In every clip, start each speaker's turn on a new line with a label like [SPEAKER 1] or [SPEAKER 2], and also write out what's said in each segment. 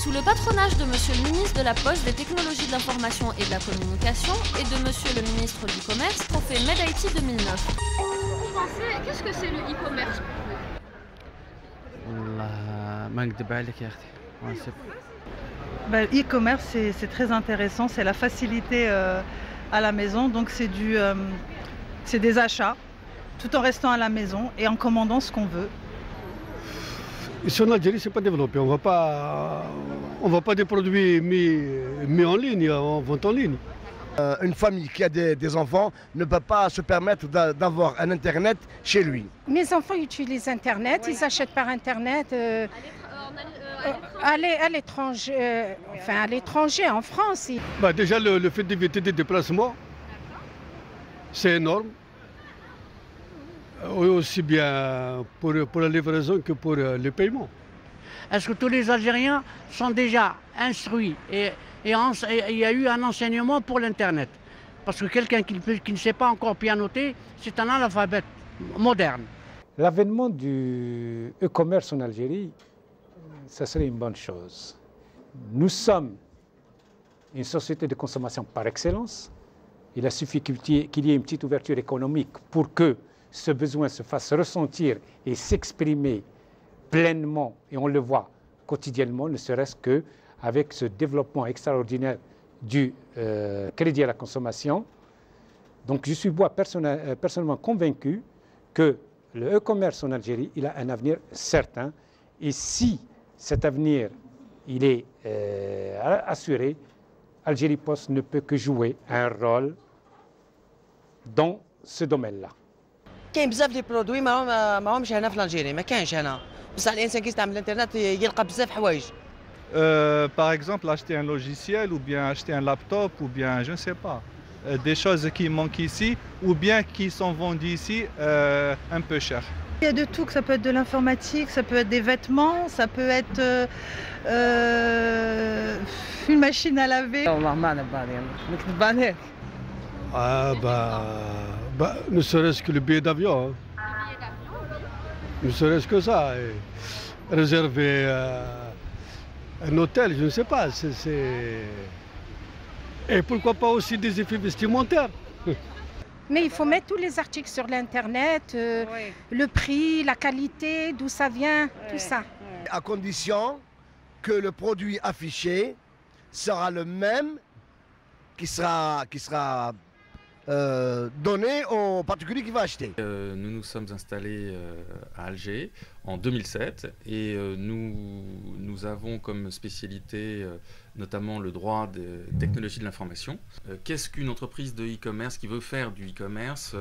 [SPEAKER 1] Sous le patronage de Monsieur le ministre de la Poste, des Technologies de l'Information et de la Communication et de Monsieur le ministre du Commerce, on fait Made IT 2009.
[SPEAKER 2] Vous pensez, qu'est-ce que c'est le e-commerce pour vous?
[SPEAKER 3] E-commerce, c'est très intéressant, c'est la facilité à la maison, donc c'est des achats tout en restant à la maison et en commandant ce qu'on veut.
[SPEAKER 4] Ici en Algérie, c'est pas développé. On va pas des produits mis en ligne, en vente en ligne.
[SPEAKER 5] Une famille qui a des enfants ne peut pas se permettre d'avoir un Internet chez lui.
[SPEAKER 6] Mes enfants utilisent Internet, ils achètent par Internet à l'étranger, à l'étranger, en France.
[SPEAKER 4] Déjà, le fait d'éviter des déplacements, c'est énorme. Aussi bien pour la livraison que pour le paiement.
[SPEAKER 7] Est-ce que tous les Algériens sont déjà instruits et il y a eu un enseignement pour l'Internet? Parce que quelqu'un qui ne sait pas encore pianoter, c'est un analphabète moderne.
[SPEAKER 8] L'avènement du e-commerce en Algérie, ça serait une bonne chose. Nous sommes une société de consommation par excellence. Il a suffi qu'il y ait une petite ouverture économique pour que ce besoin se fasse ressentir et s'exprimer pleinement, et on le voit quotidiennement, ne serait-ce qu'avec ce développement extraordinaire du crédit à la consommation. Donc je suis personnellement convaincu que le e-commerce en Algérie, il a un avenir certain, et si cet avenir il est assuré, Algérie Post ne peut que jouer un rôle dans ce domaine-là.
[SPEAKER 9] كاين بزاف لي برودوي ماهمش هنا في الجيري، ما كاينش هنا، بصح الانسان كيستعمل الانترنت يلقى بزاف حوايج.
[SPEAKER 10] Par exemple, acheter un logiciel ou bien acheter un laptop ou bien je ne sais pas, des choses qui manquent ici ou bien qui sont vendues ici un peu cher.
[SPEAKER 3] Il y a de tout, que ça peut être de l'informatique, ça peut être des vêtements, ça peut être une machine à laver.
[SPEAKER 4] Ne serait-ce que le billet d'avion. Hein. Ne serait-ce que ça. Et réserver un hôtel, je ne sais pas. Et pourquoi pas aussi des effets vestimentaires.
[SPEAKER 6] Mais il faut mettre tous les articles sur l'Internet, le prix, la qualité, d'où ça vient, tout ça.
[SPEAKER 5] À condition que le produit affiché sera le même qui sera donné au particulier qui va acheter.
[SPEAKER 11] Nous nous sommes installés à Alger en 2007 et nous avons comme spécialité notamment le droit des technologies de l'information. Qu'est-ce qu'une entreprise de e-commerce qui veut faire du e-commerce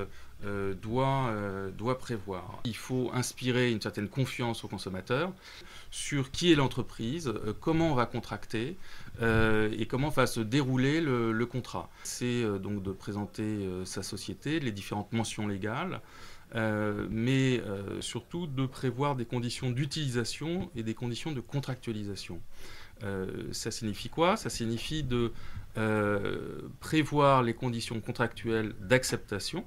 [SPEAKER 11] doit prévoir? Il faut inspirer une certaine confiance aux consommateurs sur qui est l'entreprise, comment on va contracter et comment va se dérouler le contrat. C'est donc de présenter sa société, les différentes mentions légales, mais surtout de prévoir des conditions d'utilisation et des conditions de contractualisation. Ça signifie quoi? Ça signifie de prévoir les conditions contractuelles d'acceptation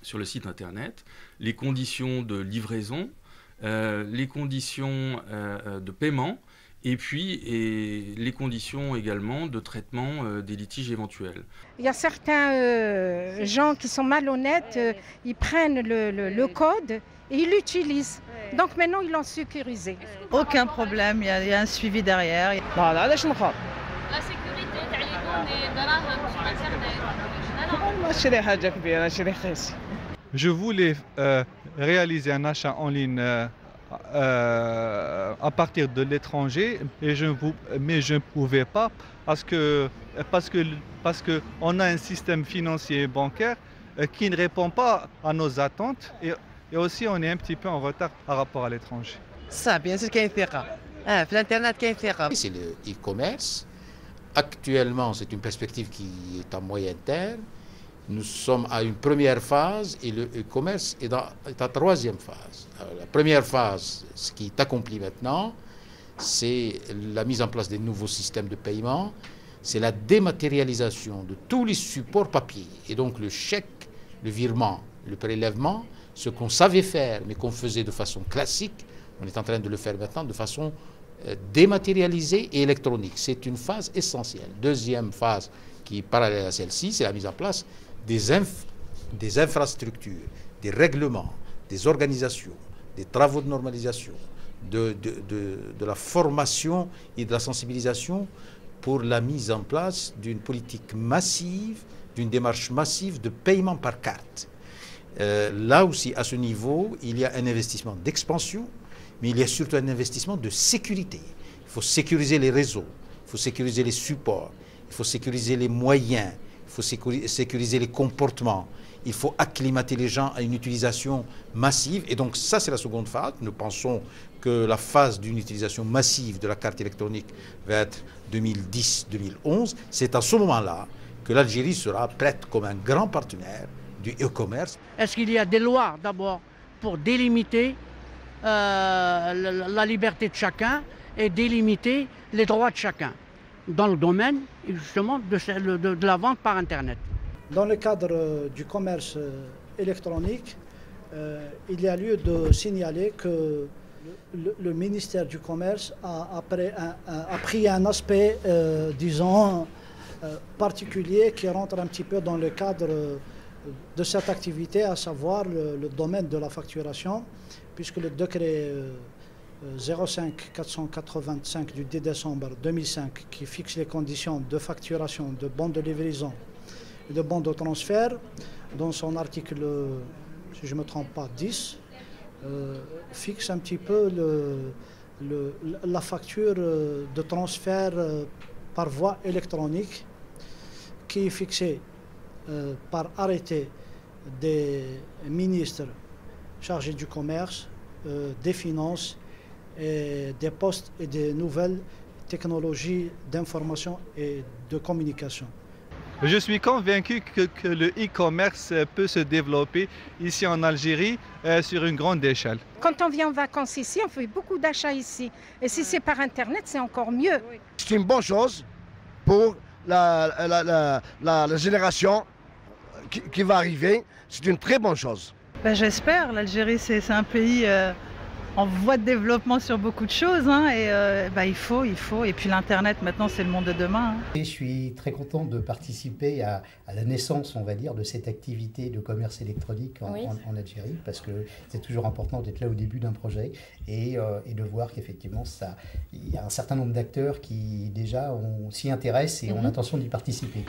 [SPEAKER 11] sur le site internet, les conditions de livraison, les conditions de paiement et puis les conditions également de traitement des litiges éventuels.
[SPEAKER 6] Il y a certains gens qui sont malhonnêtes, ils prennent le code et ils l'utilisent. Donc maintenant ils l'ont sécurisé.
[SPEAKER 3] Aucun problème, il y a un suivi derrière.
[SPEAKER 2] La sécurité, تاع لي دوني دراهم sur Internet.
[SPEAKER 10] Je voulais réaliser un achat en ligne à partir de l'étranger, mais je ne pouvais pas parce que on a un système financier et bancaire qui ne répond pas à nos attentes et aussi on est un petit peu en retard par rapport à l'étranger.
[SPEAKER 9] Ça, bien sûr, كاين ثقة. في الانترنت كاين ثقة.
[SPEAKER 12] C'est le e-commerce. Actuellement, c'est une perspective qui est à moyen terme. Nous sommes à une première phase et le e-commerce est à troisième phase. Alors, la première phase, ce qui est accompli maintenant, c'est la mise en place des nouveaux systèmes de paiement, c'est la dématérialisation de tous les supports papier. Et donc le chèque, le virement, le prélèvement, ce qu'on savait faire mais qu'on faisait de façon classique, on est en train de le faire maintenant de façon dématérialisée et électronique. C'est une phase essentielle. Deuxième phase qui est parallèle à celle-ci, c'est la mise en place des infrastructures, des règlements, des organisations, des travaux de normalisation, de la formation et de la sensibilisation pour la mise en place d'une politique massive, d'une démarche massive de paiement par carte. Là aussi, à ce niveau, il y a un investissement d'expansion, mais il y a surtout un investissement de sécurité. Il faut sécuriser les réseaux, il faut sécuriser les supports, il faut sécuriser les moyens, il faut sécuriser les comportements, il faut acclimater les gens à une utilisation massive. Et donc ça, c'est la seconde phase. Nous pensons que la phase d'une utilisation massive de la carte électronique va être 2010-2011. C'est à ce moment-là que l'Algérie sera prête comme un grand partenaire du e-commerce.
[SPEAKER 7] Est-ce qu'il y a des lois d'abord pour délimiter la liberté de chacun et délimiter les droits de chacun dans le domaine justement de la vente par Internet?
[SPEAKER 13] Dans le cadre du commerce électronique, il y a lieu de signaler que le ministère du Commerce a pris un aspect, disons, particulier qui rentre un petit peu dans le cadre de cette activité, à savoir le domaine de la facturation, puisque le décret 05-485 du 10 décembre 2005 qui fixe les conditions de facturation de bons de livraison et de bons de transfert, dans son article, si je ne me trompe pas, 10, fixe un petit peu la facture de transfert par voie électronique qui est fixée par arrêté des ministres chargés du commerce, des finances, et des postes et des nouvelles technologies d'information et de communication.
[SPEAKER 10] Je suis convaincu que le e-commerce peut se développer ici en Algérie sur une grande échelle.
[SPEAKER 6] Quand on vient en vacances ici, on fait beaucoup d'achats ici. Et si c'est par Internet, c'est encore mieux.
[SPEAKER 5] C'est une bonne chose pour la génération qui va arriver. C'est une très bonne chose.
[SPEAKER 3] J'espère. L'Algérie, c'est un pays en voie de développement sur beaucoup de choses, hein, et il faut. Et puis l'Internet, maintenant, c'est le monde de demain. Hein.
[SPEAKER 14] Et je suis très content de participer à la naissance, on va dire, de cette activité de commerce électronique en Algérie, parce que c'est toujours important d'être là au début d'un projet et de voir qu'effectivement, il y a un certain nombre d'acteurs qui déjà s'y intéressent et ont l'intention d'y participer.